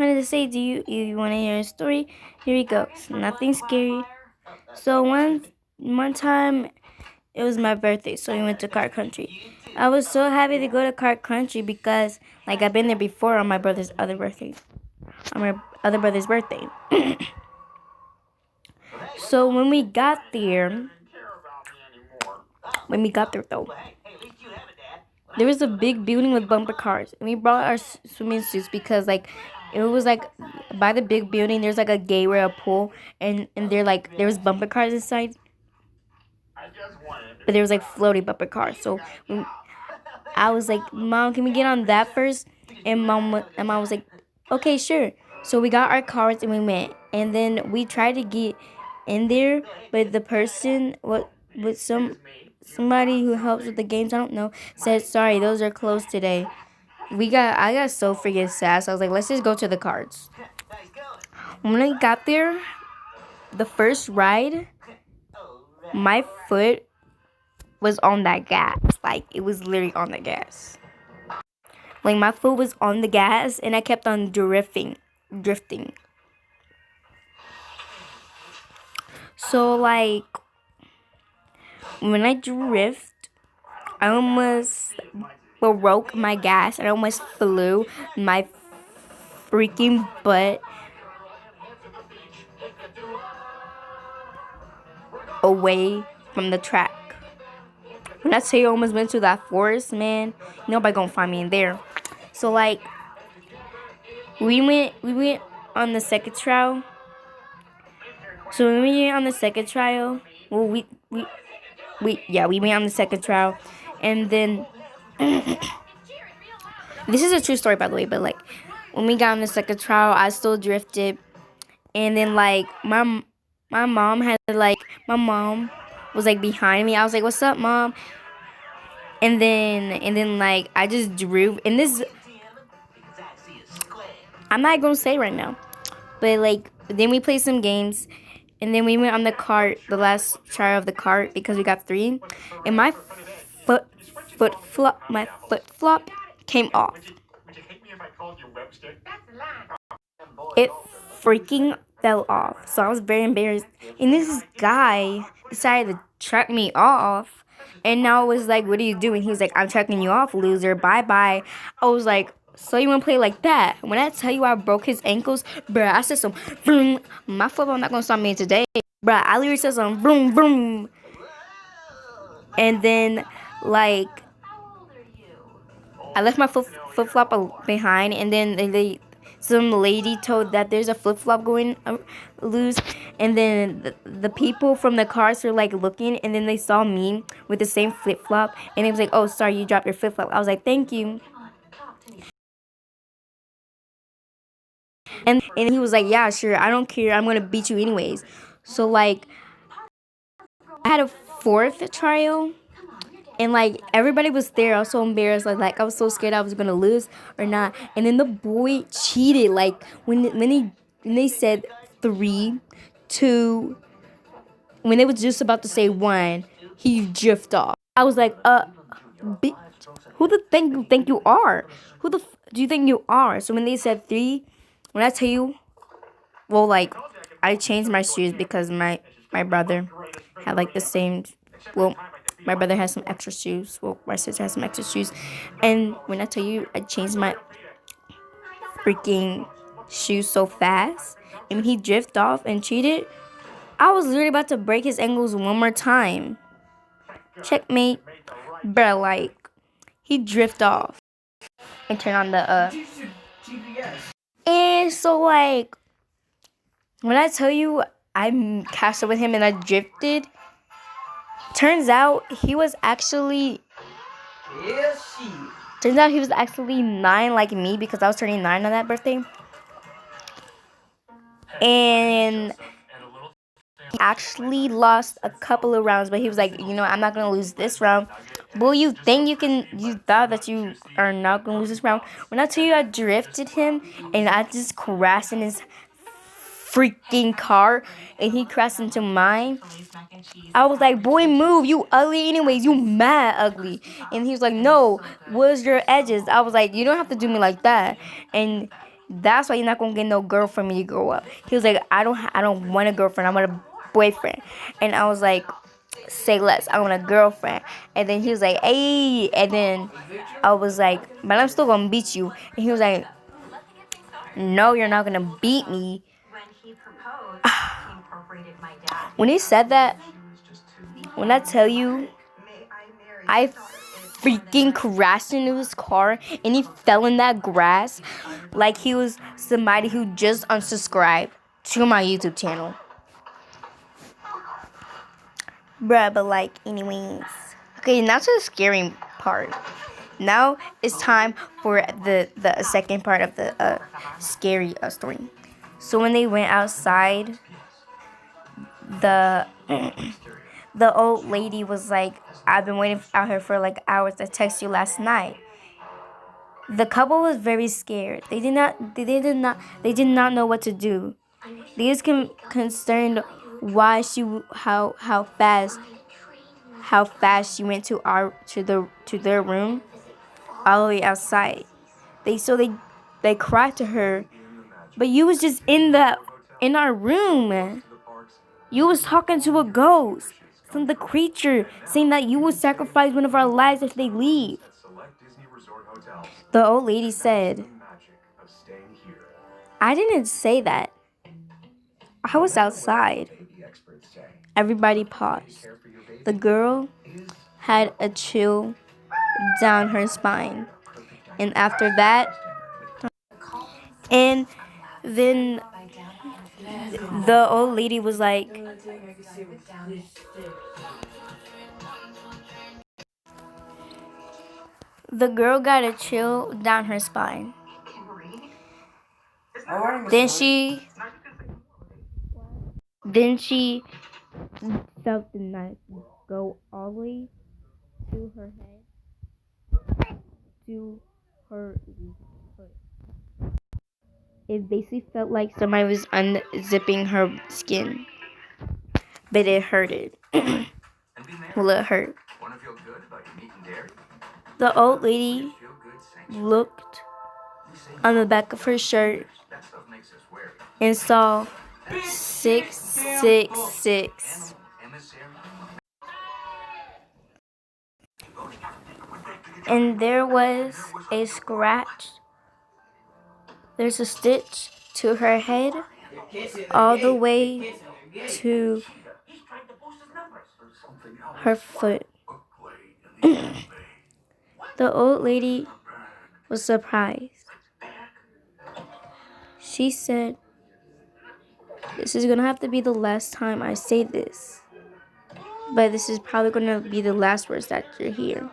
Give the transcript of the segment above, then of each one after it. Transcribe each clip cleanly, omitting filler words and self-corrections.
wanted to say to you, if you want to hear a story, here you go. It's nothing scary. So one time it was my birthday, so we went to Cart Country. I was so happy to go to Cart Country because like I've been there before on my brother's other birthday. On my other brother's birthday. So when we got there though, there was a big building with bumper cars, and we brought our swimming suits because like it was like by the big building there's like a gateway, a pool, and there was bumper cars inside, but there was like floaty bumper cars. So I was like, Mom, can we get on that first? And mom was like, okay, sure. So we got our cars and we went, and then we tried to get in there, but the person what with somebody who helps with the games, I don't know, said sorry, those are closed today. I got so freaking sad. So I was like, let's just go to the cards. When I got there, the first ride, my foot was on that gas. Like it was literally on the gas. Like my foot was on the gas and I kept on drifting. So like when I drift, I almost broke my gas and I almost flew my freaking butt away from the track. When I say I almost went to that forest, man, nobody gonna find me in there. So like we went on the second trial. So when we went on the second trial, well we went on the second trial, and then this is a true story by the way, but like when we got on the second trial, I still drifted, and then like my mom was like behind me. I was like, "What's up, Mom?" And then like I just drove, and this I'm not gonna say right now, but like then we played some games, and then we went on the cart, the last trial of the cart because we got 3, and my foot flop came off. It freaking fell off. So I was very embarrassed. And this guy decided to track me off. And now I was like, what are you doing? He was like, I'm tracking you off, loser. Bye-bye. I was like, so you want to play like that? When I tell you I broke his ankles, bruh, I said some vroom. My football not going to stop me today. Bruh, I literally said some vroom, vroom. And then, like, I left my flip-flop behind, and then some lady told that there's a flip-flop going loose, and then the people from the cars were like looking, and then they saw me with the same flip-flop, and it was like, oh, sorry, you dropped your flip-flop. I was like, thank you. And he was like, yeah, sure, I don't care, I'm gonna beat you anyways. So like I had a 4th trial, and like everybody was there. I was so embarrassed. Like I was so scared I was gonna lose or not. And then the boy cheated. Like when they said 3, 2, when they was just about to say 1, he drifted off. I was like, bitch, who the think you are? Who the do you think you are? So when they said 3, when I tell you, well, like I changed my shoes because my brother had like the same. Well, my brother has some extra shoes. Well, my sister has some extra shoes. And when I tell you, I changed my freaking shoes so fast, and when he drifted off and cheated, I was literally about to break his ankles one more time. Checkmate. Bruh, like, he drifted off and turned on the, And so, like, when I tell you I cashed up with him and I drifted, turns out he was actually 9 like me because I was turning 9 on that birthday. And he actually lost a couple of rounds, but he was like, I'm not going to lose this round. Well, you thought that you are not going to lose this round. When I tell you I drifted him and I just crashed in his freaking car and he crashed into mine, I was like, boy, move, you ugly anyways, you mad ugly. And he was like, no, where's your edges? I was like, you don't have to do me like that. And That's why you're not gonna get no girlfriend when you grow up. He was like, I don't want a girlfriend. I want a boyfriend. And I was like, say less. I want a girlfriend. And then he was like, hey. And then I was like, but I'm still gonna beat you. And he was like, no, you're not gonna beat me. When he said that, when I tell you, I freaking crashed into his car and he fell in that grass like he was somebody who just unsubscribed to my YouTube channel. Bruh, but like, anyways. Okay, now to the scary part. Now it's time for the second part of the scary story. So when they went outside, the the old lady was like, I've been waiting out here for like hours. I texted you last night. The couple was very scared. They did not know what to do. They was concerned why how fast she went to their room all the way outside. They cried to her, but you was just in our room. You was talking to a ghost, some the creature, saying that you would sacrifice one of our lives if they leave. The old lady said, I didn't say that. I was outside. Everybody paused. The girl had a chill down her spine. And after that, and then the old lady was like, the girl got a chill down her spine. Then she felt the knife go all the way to her head, to her foot. It basically felt like somebody was unzipping her skin, but it hurted. Well, it hurt. The old lady looked on the back of her shirt and saw 666. And there was a scratch. There's a stitch to her head all the way to her foot. The old lady was surprised. She said, this is gonna have to be the last time I say this, but this is probably gonna be the last words that you hear.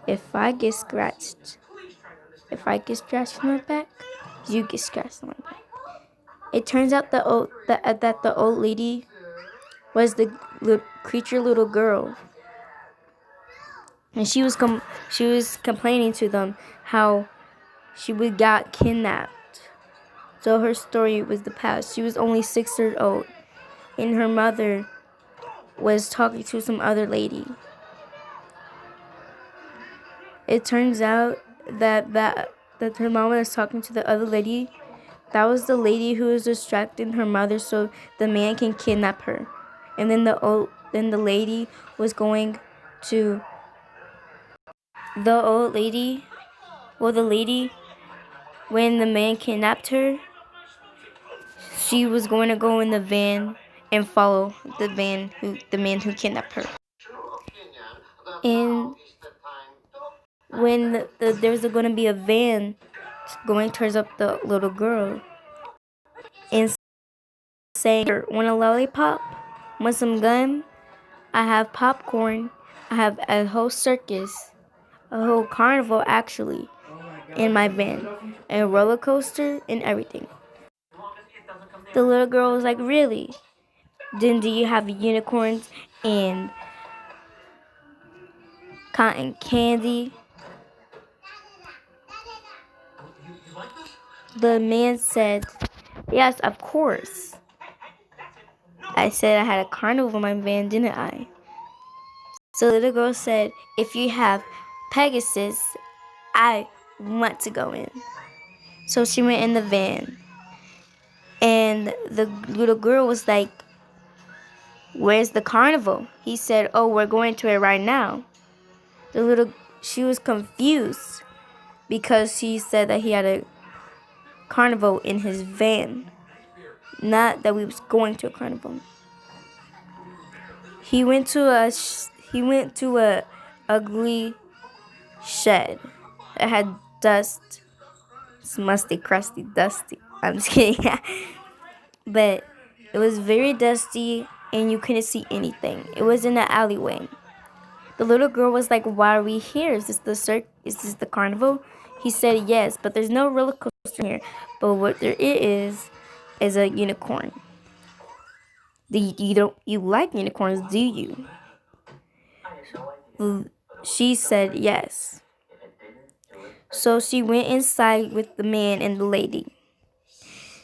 If I get scratched on my back, you get scratched on my back. It turns out that the old lady was the creature little girl, and she was complaining to them how she got kidnapped. So her story was the past. She was only 6 years old, and her mother was talking to some other lady. It turns out that her mom was talking to the other lady. That was the lady who was distracting her mother so the man can kidnap her. And then the lady was going to the old lady. Well, the lady, when the man kidnapped her, she was going to go in the van and follow the man who kidnapped her. And when there was going to be a van going towards up the little girl and saying, want a lollipop? Want some gum? I have popcorn. I have a whole circus, a whole carnival actually, in my van, a roller coaster and everything. The little girl was like, really? Then do you have unicorns and cotton candy? The man said, yes, of course. I said I had a carnival in my van, didn't I? So the little girl said, if you have Pegasus, I want to go in. So she went in the van. And the little girl was like, "Where's the carnival?" He said, "Oh, we're going to it right now." She was confused because he said that he had a carnival in his van, not that we was going to a carnival. He went to a ugly shed that had dust. It's musty, crusty, dusty. I'm just kidding. But it was very dusty and you couldn't see anything. It was in an alleyway. The little girl was like, "Why are we here? Is this the carnival?" He said, "Yes, but there's no roller coaster here. But what there is a unicorn. You like unicorns, do you?" She said yes. So she went inside with the man and the lady.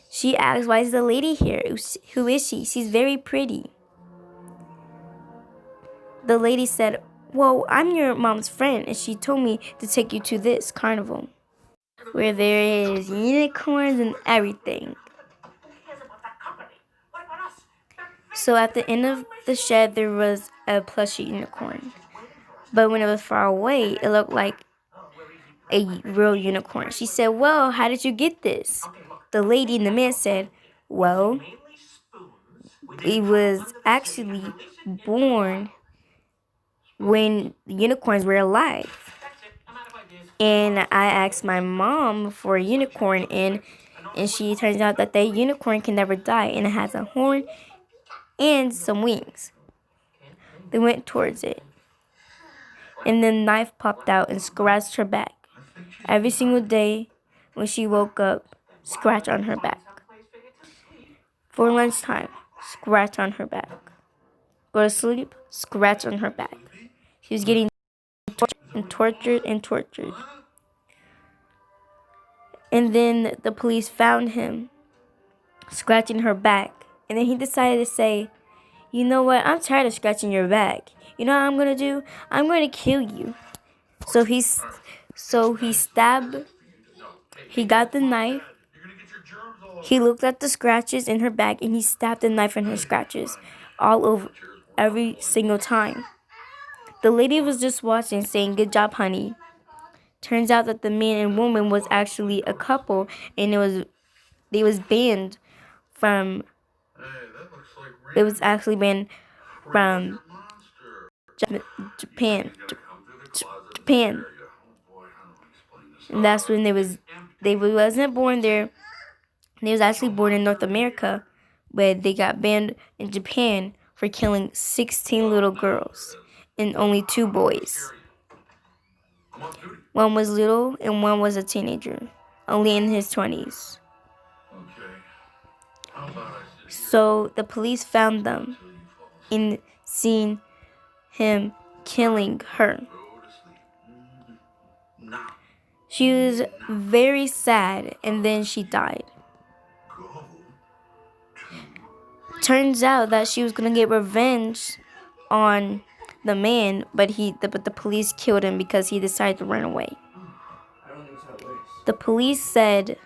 She asked, "Why is the lady here? Who is she? She's very pretty." The lady said, "Well, I'm your mom's friend, and she told me to take you to this carnival where there is unicorns and everything." So at the end of the shed, there was a plushie unicorn. But when it was far away, it looked like a real unicorn. She said, "Well, how did you get this?" The lady and the man said, "Well, it was actually born when unicorns were alive. And I asked my mom for a unicorn, and she turns out that unicorn can never die, and it has a horn and some wings." They went towards it, and the knife popped out and scratched her back. Every single day when she woke up, scratch on her back. For lunchtime, scratch on her back. Go to sleep, scratch on her back. She was getting tortured and tortured. And then the police found him scratching her back. And then he decided to say, "You know what? I'm tired of scratching your back. You know what I'm going to do? I'm going to kill you." So he stabbed. He got the knife. He looked at the scratches in her back and he stabbed the knife in her scratches all over every single time. The lady was just watching, saying, "Good job, honey." Turns out that the man and woman was actually a couple, and they was banned from. It was actually banned from Japan. Japan. And that's when they wasn't born there. They was actually born in North America, but they got banned in Japan for killing 16 little girls and only 2 boys. One was little and one was a teenager, only in his 20s. So the police found them and seen him killing her. She was very sad, and then she died. Turns out that she was gonna get revenge on the man, but the police killed him because he decided to run away. The police said,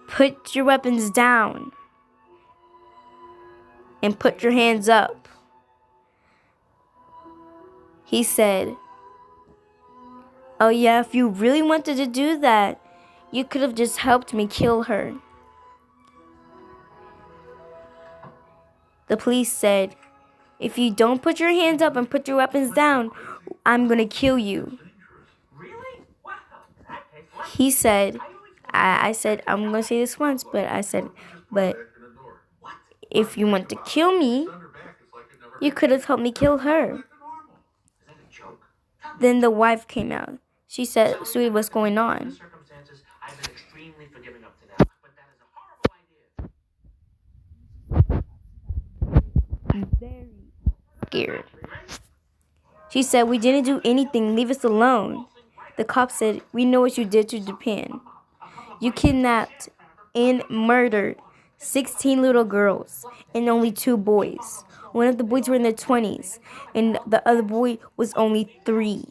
"Put your weapons down and put your hands up." He said, "Oh yeah, if you really wanted to do that, you could have just helped me kill her." The police said, "If you don't put your hands up and put your weapons down, I'm gonna kill you." He said, I said, "I'm gonna say this once, but I said, but if you want to kill me, you could have helped me kill her." Then the wife came out. She said, "Sweetie, what's going on?" Very scared. She said, "We didn't do anything. Leave us alone." The cop said, "We know what you did to Japan. You kidnapped and murdered 16 little girls and only 2 boys. One of the boys were in their 20s, and the other boy was only 3.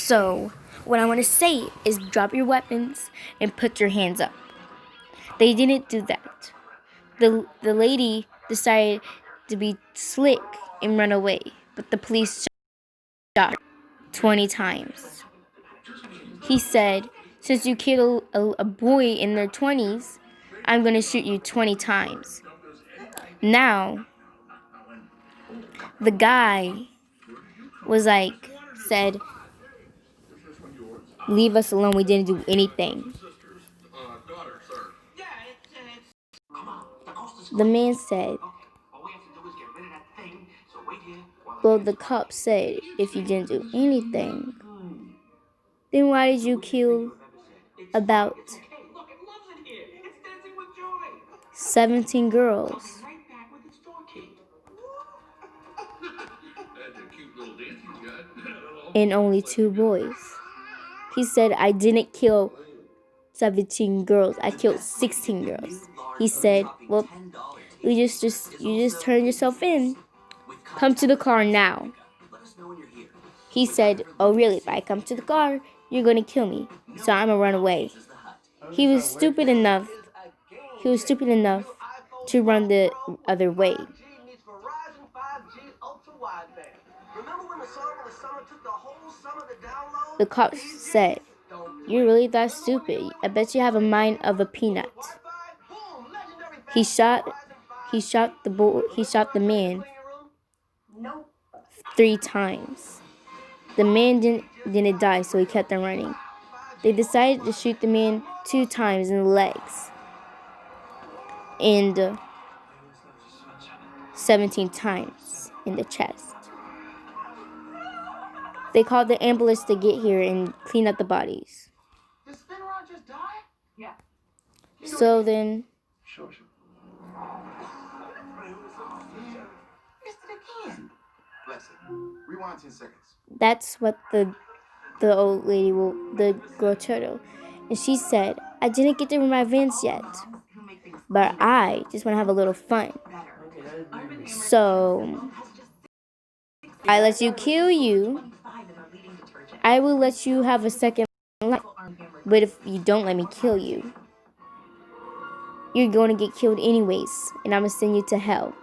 So, what I want to say is drop your weapons and put your hands up. They didn't do that. The lady decided to be slick and run away, but the police shot her 20 times. He said, since you killed a boy in their 20s, I'm going to shoot you 20 times. Now, the guy said, leave us alone, we didn't do anything. The man said, well, the cop said, if you didn't do anything, then why did you kill about 17 girls and only 2 boys? He said, I didn't kill 17 girls. I killed 16 girls. He said, well, you just turned yourself in. Come to the car now. He said, oh, really? If I come to the car, you're going to kill me. So I'm going to run away. He was stupid enough to run the other way. The cops said, you're really that stupid. I bet you have a mind of a peanut. He shot the man 3 times. The man didn't die, so he kept on running. They decided to shoot the man 2 times in the legs and 17 times in the chest. They called the ambulance to get here and clean up the bodies. Did Spin Rod just die? Yeah. So then, Sure. Missed it again. Bless it. Rewind 10 seconds. that's what the old lady the girl turtle, and she said, I didn't get to my Vans yet, but I just want to have a little fun. So I let you kill you. I will let you have a second life. But if you don't let me kill you, you're going to get killed anyways, and I'm going to send you to hell.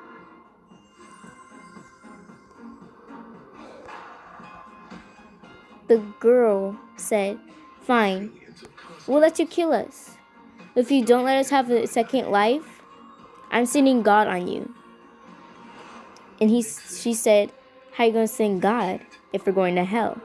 The girl said, fine, we'll let you kill us. If you don't let us have a second life, I'm sending God on you. And she said, how are you going to send God if we're going to hell?